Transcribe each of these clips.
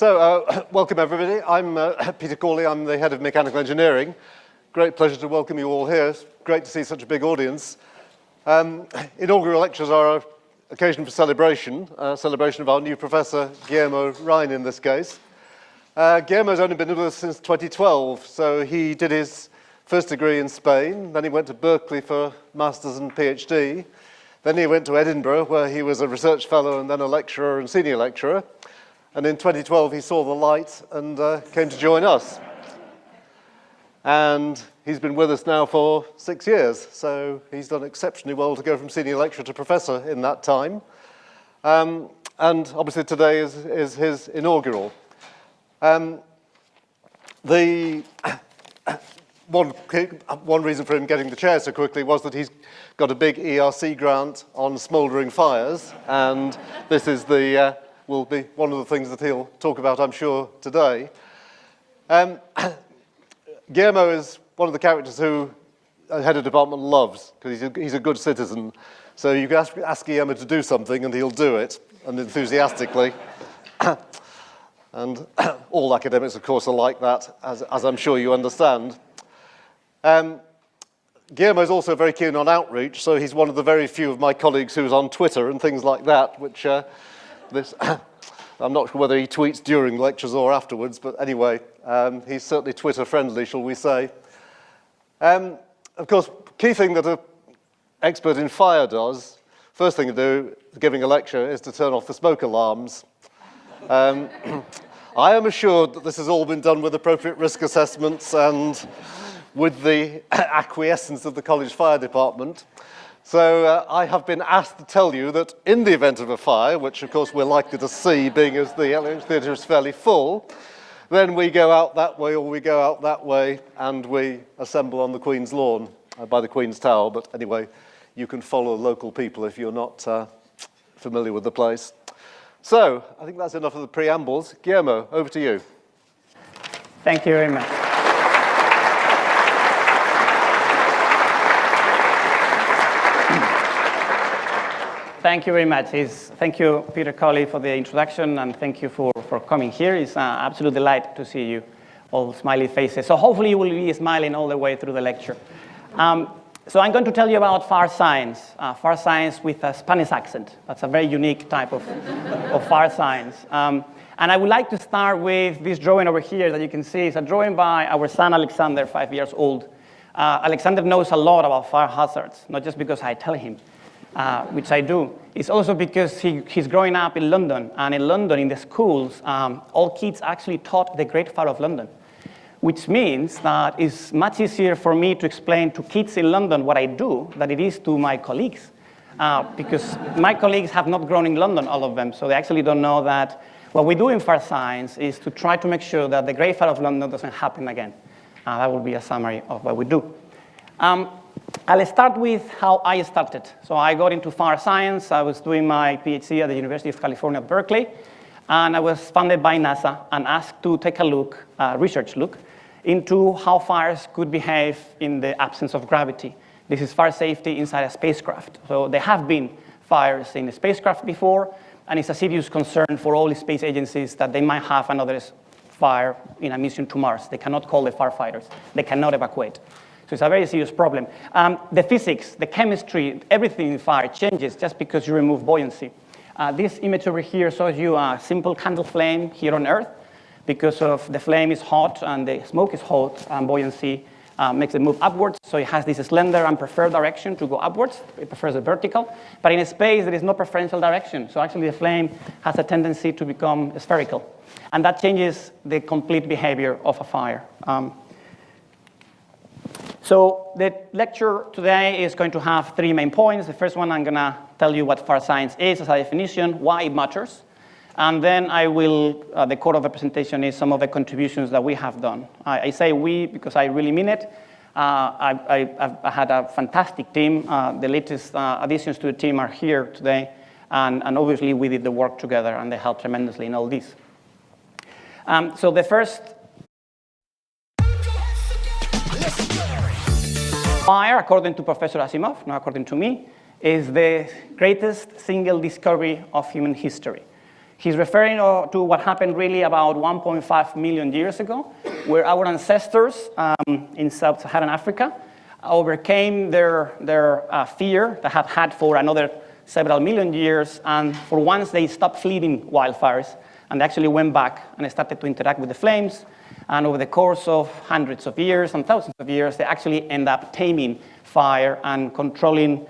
Welcome everybody. I'm Peter Corley, I'm the head of mechanical engineering. Great pleasure to welcome you all here. It's great to see such a big audience. Inaugural lectures are an occasion for celebration of our new professor, Guillermo Rein in this case. Guillermo's only been with us since 2012, so he did his first degree in Spain, then he went to Berkeley for Masters and PhD, then he went to Edinburgh where he was a research fellow and then a lecturer and senior lecturer. And in 2012, he saw the light and came to join us. And he's been with us now for 6 years, so he's done exceptionally well to go from senior lecturer to professor in that time. And obviously today is his inaugural. One reason for him getting the chair so quickly was that he's got a big ERC grant on smouldering fires, and this is will be one of the things that he'll talk about, I'm sure, today. Guillermo is one of the characters who the head of department loves, because he's a good citizen. So you can ask Guillermo to do something and he'll do it, and enthusiastically. And all academics, of course, are like that, as I'm sure you understand. Guillermo is also very keen on outreach, so he's one of the very few of my colleagues who's on Twitter and things like that, which I'm not sure whether he tweets during lectures or afterwards, but anyway, he's certainly Twitter friendly, shall we say. Of course, key thing that an expert in fire does, first thing to do, giving a lecture, is to turn off the smoke alarms. I am assured that this has all been done with appropriate risk assessments and with the acquiescence of the college fire department. So I have been asked to tell you that in the event of a fire, which of course we're likely to see being as the Lecture Theatre is fairly full, then we go out that way or we go out that way and we assemble on the Queen's lawn by the Queen's Tower. But anyway, you can follow local people if you're not familiar with the place. So I think that's enough of the preambles. Guillermo, over to you. Thank you very much. Thank you very much. Thank you, Peter Colley, for the introduction, and thank you for coming here. It's an absolute delight to see you, all smiley faces. So hopefully you will be smiling all the way through the lecture. So I'm going to tell you about fire science with a Spanish accent. That's a very unique type of fire science. And I would like to start with this drawing over here that you can see. It's a drawing by our son, Alexander, 5 years old. Alexander knows a lot about fire hazards, not just because I tell him. Which I do. It's also because he's growing up in London, and in London, in the schools, all kids actually taught the Great Fire of London, which means that it's much easier for me to explain to kids in London what I do than it is to my colleagues, because my colleagues have not grown in London, all of them, so they actually don't know that what we do in fire science is to try to make sure that the Great Fire of London doesn't happen again. That will be a summary of what we do. I'll start with how I started. So I got into fire science. I was doing my PhD at the University of California at Berkeley, and I was funded by NASA and asked to take a look, research look, into how fires could behave in the absence of gravity. This is fire safety inside a spacecraft. So there have been fires in a spacecraft before, and it's a serious concern for all the space agencies that they might have another fire in a mission to Mars. They cannot call the firefighters. They cannot evacuate. So it's a very serious problem. The physics, the chemistry, everything in fire changes just because you remove buoyancy. This image over here shows you a simple candle flame here on Earth. Because of the flame is hot and the smoke is hot, and buoyancy makes it move upwards. So it has this slender and preferred direction to go upwards. It prefers the vertical. But in space, there is no preferential direction. So actually, the flame has a tendency to become spherical. And that changes the complete behavior of a fire. So the lecture today is going to have 3 main points. The first one, I'm going to tell you what fire science is as a definition, why it matters. And then I will, the core of the presentation is some of the contributions that we have done. I say we because I really mean it. I've had a fantastic team. The latest additions to the team are here today. And obviously, we did the work together, and they helped tremendously in all this. So the first fire, according to Professor Asimov, not according to me, is the greatest single discovery of human history. He's referring to what happened really about 1.5 million years ago, where our ancestors in sub-Saharan Africa overcame their fear that had had for another several million years, and for once they stopped fleeing wildfires, and they actually went back and started to interact with the flames, and over the course of hundreds of years and thousands of years, they actually end up taming fire and controlling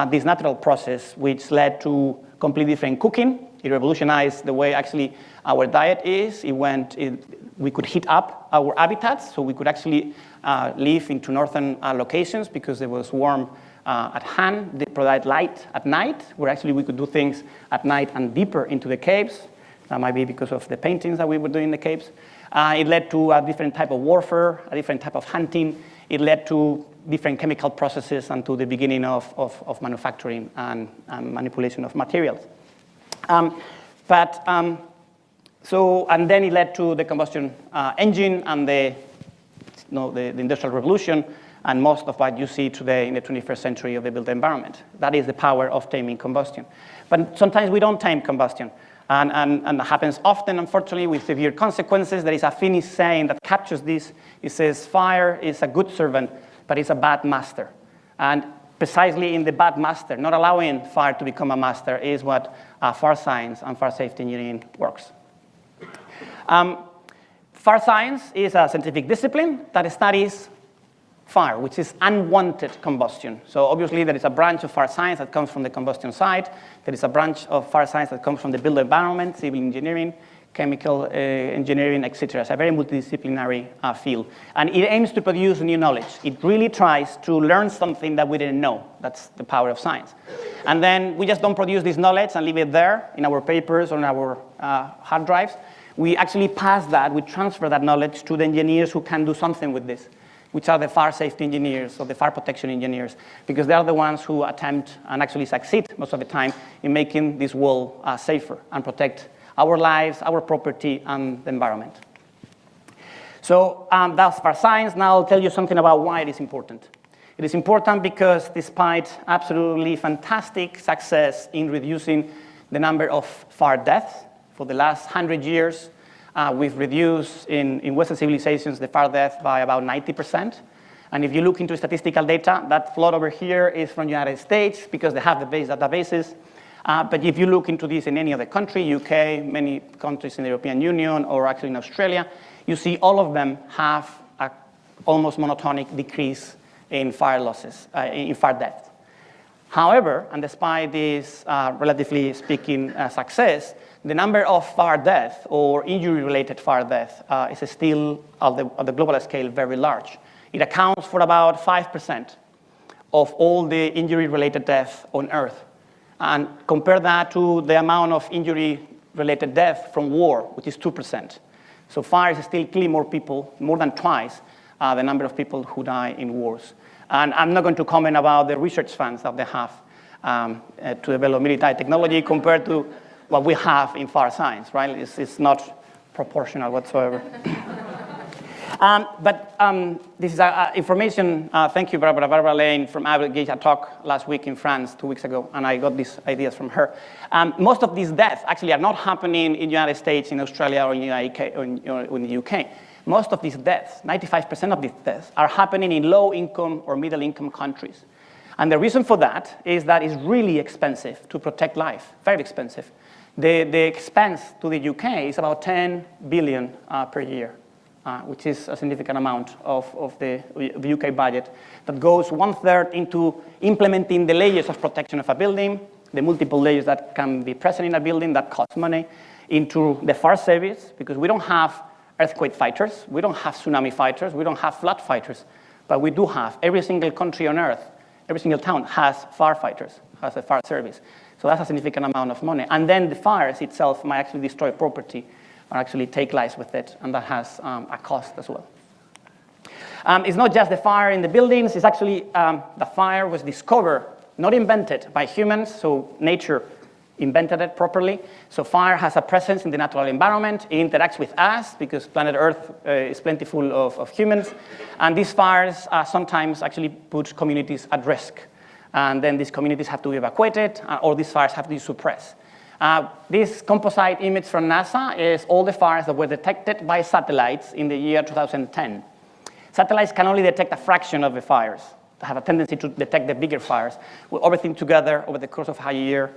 this natural process, which led to completely different cooking. It revolutionized the way actually our diet is. We could heat up our habitats, so we could actually live into northern locations because there was warm at hand. They provide light at night, where actually we could do things at night and deeper into the caves. That might be because of the paintings that we were doing in the caves. It led to a different type of warfare, a different type of hunting. It led to different chemical processes and to the beginning of manufacturing and manipulation of materials. And then it led to the combustion engine and the Industrial Revolution, and most of what you see today in the 21st century of the built environment. That is the power of taming combustion. But sometimes we don't tame combustion, and that happens often, unfortunately, with severe consequences. There is a Finnish saying that captures this. It says, fire is a good servant, but it's a bad master. And precisely in the bad master, not allowing fire to become a master, is what fire science and fire safety engineering works. Fire science is a scientific discipline that studies fire, which is unwanted combustion. So obviously there is a branch of fire science that comes from the combustion side. There is a branch of fire science that comes from the built environment, civil engineering, chemical engineering, etc. It's a very multidisciplinary field. And it aims to produce new knowledge. It really tries to learn something that we didn't know. That's the power of science. And then we just don't produce this knowledge and leave it there in our papers or in our hard drives. We actually pass that, we transfer that knowledge to the engineers who can do something with this, which are the fire safety engineers or the fire protection engineers, because they are the ones who attempt and actually succeed most of the time in making this world safer and protect our lives, our property, and the environment. So that's fire science. Now I'll tell you something about why it is important. It is important because despite absolutely fantastic success in reducing the number of fire deaths for the last 100 years, we've reduced in Western civilizations the fire death by about 90%. And if you look into statistical data, that plot over here is from the United States because they have the base databases. But if you look into this in any other country, UK, many countries in the European Union, or actually in Australia, you see all of them have an almost monotonic decrease in fire losses, in fire deaths. However, and despite this relatively speaking success, the number of fire deaths or injury-related fire deaths is still, on the global scale, very large. It accounts for about 5% of all the injury-related deaths on Earth. And compare that to the amount of injury-related death from war, which is 2%. So fire is still killing more people, more than twice the number of people who die in wars. And I'm not going to comment about the research funds that they have to develop military technology compared to what we have in fire science, right? It's not proportional whatsoever. But this is information, thank you, Barbara Lane from Abbott gave a talk last week in France 2 weeks ago, and I got these ideas from her. Most of these deaths actually are not happening in the United States, in Australia, or in the UK. Most of these deaths, 95% of these deaths, are happening in low-income or middle-income countries. And the reason for that is that it's really expensive to protect life, very expensive. The expense to the UK is about 10 billion per year. Which is a significant amount of the UK budget that goes 1/3 into implementing the layers of protection of a building, the multiple layers that can be present in a building that cost money, into the fire service, because we don't have earthquake fighters, we don't have tsunami fighters, we don't have flood fighters, but we do have, every single country on Earth, every single town has firefighters, has a fire service. So that's a significant amount of money. And then the fires itself might actually destroy property or actually take lives with it, and that has a cost as well. It's not just the fire in the buildings, it's actually the fire was discovered, not invented by humans, so nature invented it properly. So fire has a presence in the natural environment, it interacts with us because planet Earth is plentiful of humans, and these fires sometimes actually put communities at risk. And then these communities have to be evacuated, or these fires have to be suppressed. This composite image from NASA is all the fires that were detected by satellites in the year 2010. Satellites can only detect a fraction of the fires. They have a tendency to detect the bigger fires. With everything together over the course of a year,